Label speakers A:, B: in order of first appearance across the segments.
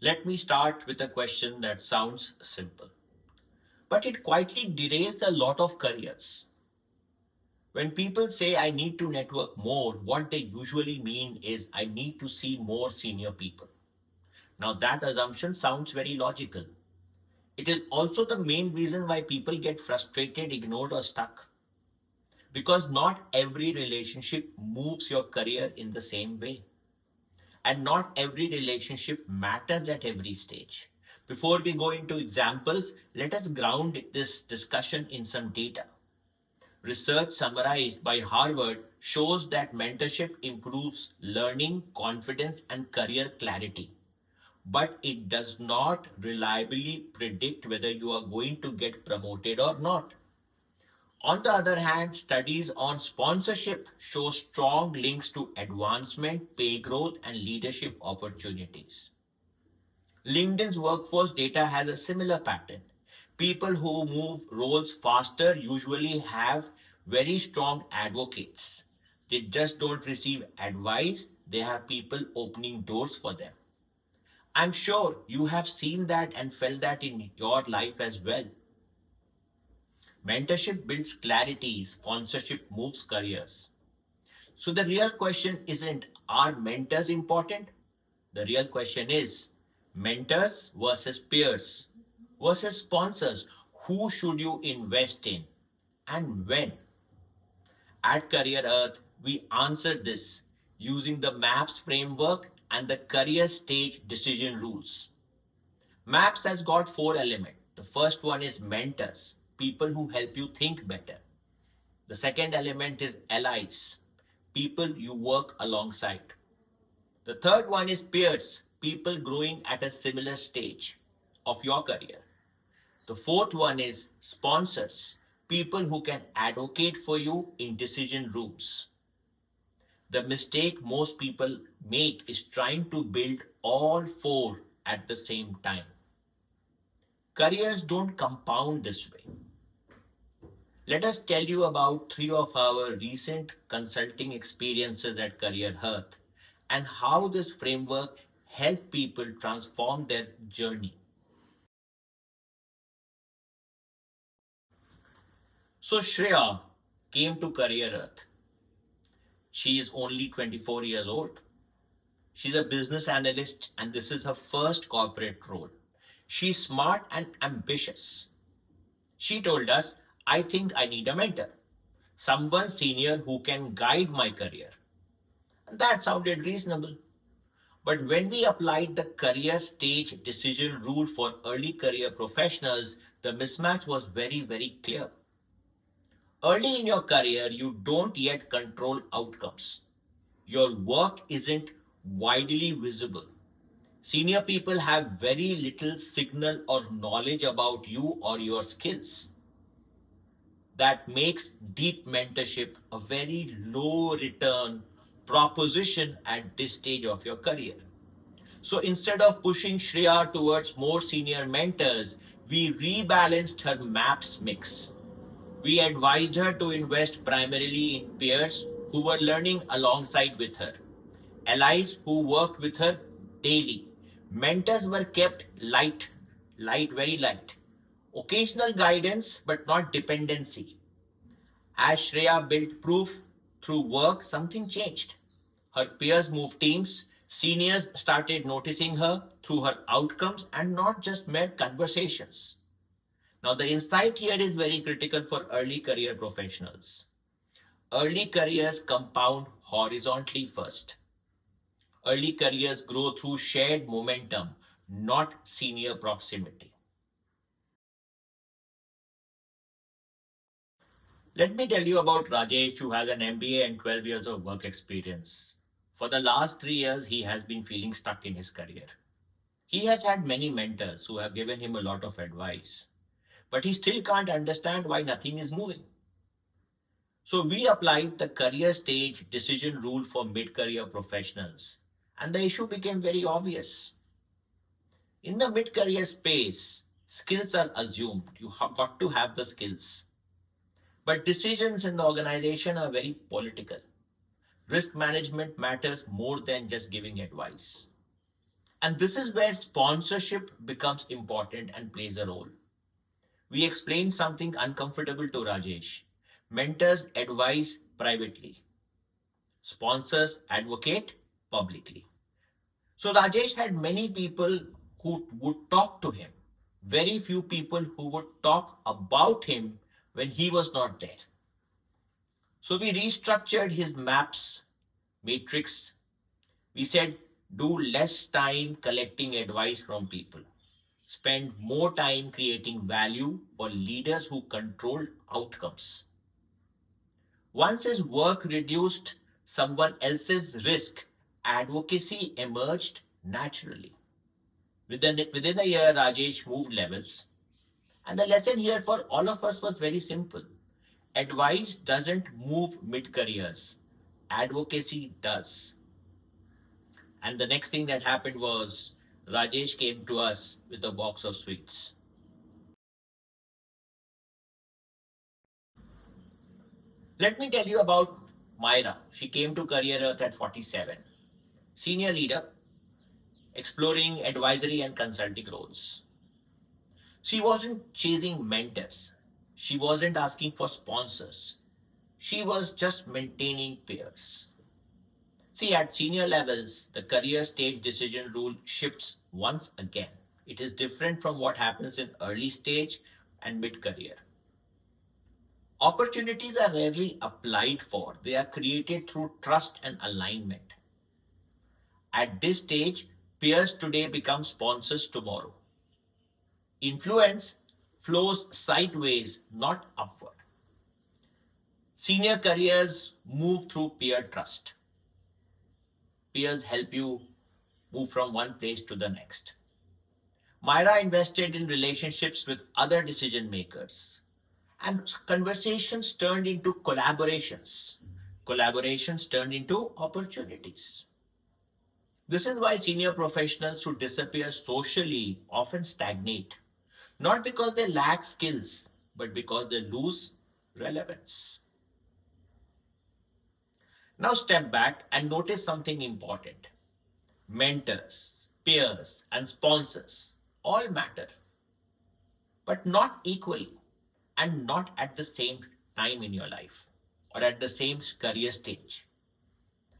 A: Let me start with a question that sounds simple, but it quietly derails a lot of careers. When people say I need to network more, what they usually mean is I need to see more senior people. Now, that assumption sounds very logical. It is also the main reason why people get frustrated, ignored, or stuck. Because not every relationship moves your career in the same way. And not every relationship matters at every stage. Before we go into examples, let us ground this discussion in some data. Research summarized by Harvard shows that mentorship improves learning, confidence, and career clarity. But it does not reliably predict whether you are going to get promoted or not. On the other hand, studies on sponsorship show strong links to advancement, pay growth, and leadership opportunities. LinkedIn's workforce data has a similar pattern. People who move roles faster usually have very strong advocates. They just don't receive advice, they have people opening doors for them. I'm sure you have seen that and felt that in your life as well. Mentorship builds clarity, sponsorship moves careers. So the real question isn't, are mentors important? The real question is, mentors versus peers versus sponsors. Who should you invest in and when? At Career Earth, we answered this using the MAPS framework and the career stage decision rules. MAPS has got four elements. The first one is mentors, people who help you think better. The second element is allies, people you work alongside. The third one is peers, people growing at a similar stage of your career. The fourth one is sponsors, people who can advocate for you in decision rooms. The mistake most people make is trying to build all four at the same time. Careers don't compound this way. Let us tell you about three of our recent consulting experiences at Career Arth and how this framework helped people transform their journey. So Shreya came to Career Arth. She is only 24 years old. She's a business analyst and this is her first corporate role. She's smart and ambitious. She told us, I think I need a mentor, someone senior who can guide my career. And that sounded reasonable. But when we applied the career stage decision rule for early career professionals, the mismatch was very, very clear. Early in your career, you don't yet control outcomes. Your work isn't widely visible. Senior people have very little signal or knowledge about you or your skills. That makes deep mentorship a very low return proposition at this stage of your career. So instead of pushing Shreya towards more senior mentors, we rebalanced her MAPS mix. We advised her to invest primarily in peers who were learning alongside with her, allies who worked with her daily. Mentors were kept light, very light. Occasional guidance, but not dependency. As Shreya built proof through work, something changed. Her peers moved teams, seniors started noticing her through her outcomes and not just mere conversations. Now, the insight here is very critical for early career professionals. Early careers compound horizontally first. Early careers grow through shared momentum, not senior proximity. Let me tell you about Rajesh, who has an MBA and 12 years of work experience. For the last 3 years, he has been feeling stuck in his career. He has had many mentors who have given him a lot of advice, but he still can't understand why nothing is moving. So we applied the career stage decision rule for mid-career professionals, and the issue became very obvious. In the mid-career space, skills are assumed. You have got to have the skills. But decisions in the organization are very political. Risk management matters more than just giving advice. And this is where sponsorship becomes important and plays a role. We explain something uncomfortable to Rajesh. Mentors advise privately, sponsors advocate publicly. So Rajesh had many people who would talk to him, very few people who would talk about him when he was not there. So we restructured his maps, matrix. We said, do less time collecting advice from people. Spend more time creating value for leaders who control outcomes. Once his work reduced someone else's risk, advocacy emerged naturally. Within a year, Rajesh moved levels. And the lesson here for all of us was very simple. Advice doesn't move mid careers, advocacy does. And the next thing that happened was Rajesh came to us with a box of sweets. Let me tell you about Myra. She came to Career Earth at 47. Senior leader, exploring advisory and consulting roles. She wasn't chasing mentors. She wasn't asking for sponsors. She was just maintaining peers. See, at senior levels, the career stage decision rule shifts once again. It is different from what happens in early stage and mid career. Opportunities are rarely applied for, they are created through trust and alignment. At this stage, peers today become sponsors tomorrow. Influence flows sideways, not upward. Senior careers move through peer trust. Peers help you move from one place to the next. Myra invested in relationships with other decision makers, and conversations turned into collaborations. Collaborations turned into opportunities. This is why senior professionals who disappear socially often stagnate, not because they lack skills, but because they lose relevance. Now step back and notice something important. Mentors, peers, and sponsors all matter, but not equally and not at the same time in your life or at the same career stage.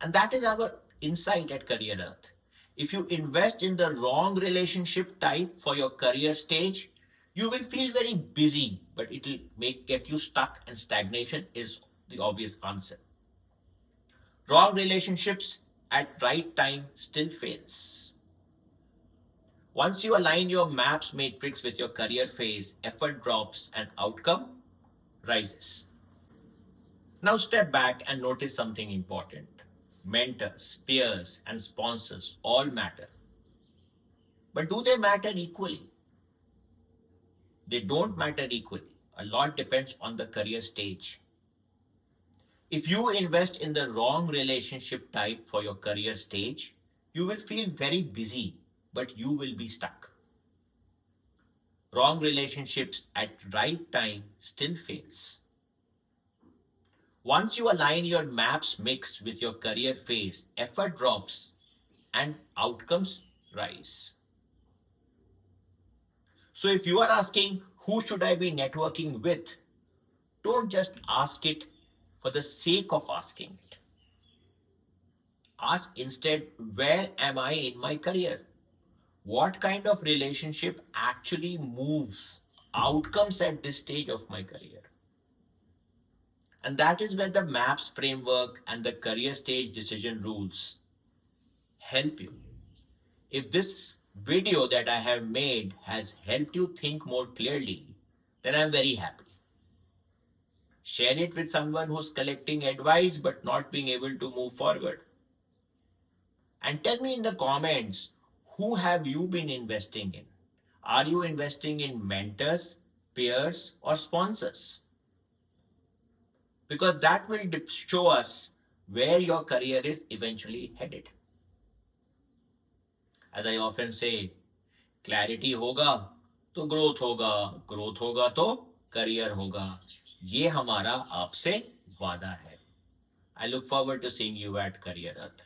A: And that is our insight at Career Earth. If you invest in the wrong relationship type for your career stage, you will feel very busy, but it will get you stuck, and stagnation is the obvious answer. Wrong relationships at right time still fails. Once you align your maps matrix with your career phase, effort drops and outcome rises. Now step back and notice something important. Mentors, peers, and sponsors all matter. But do they matter equally? They don't matter equally. A lot depends on the career stage. If you invest in the wrong relationship type for your career stage, you will feel very busy, but you will be stuck. Wrong relationships at right time still fails. Once you align your maps mix with your career phase, effort drops and outcomes rise. So if you are asking, who should I be networking with? Don't just ask it for the sake of asking it. Ask instead, where am I in my career? What kind of relationship actually moves outcomes at this stage of my career? And that is where the MAPS framework and the career stage decision rules help you. If this video that I have made has helped you think more clearly, then I'm very happy. Share it with someone who's collecting advice but not being able to move forward. And tell me in the comments, who have you been investing in? Are you investing in mentors, peers, or sponsors? Because that will show us where your career is eventually headed. As I often say, clarity होगा तो growth होगा, growth होगा तो career होगा. ये हमारा आपसे वादा है. I look forward to seeing you at Career Arth.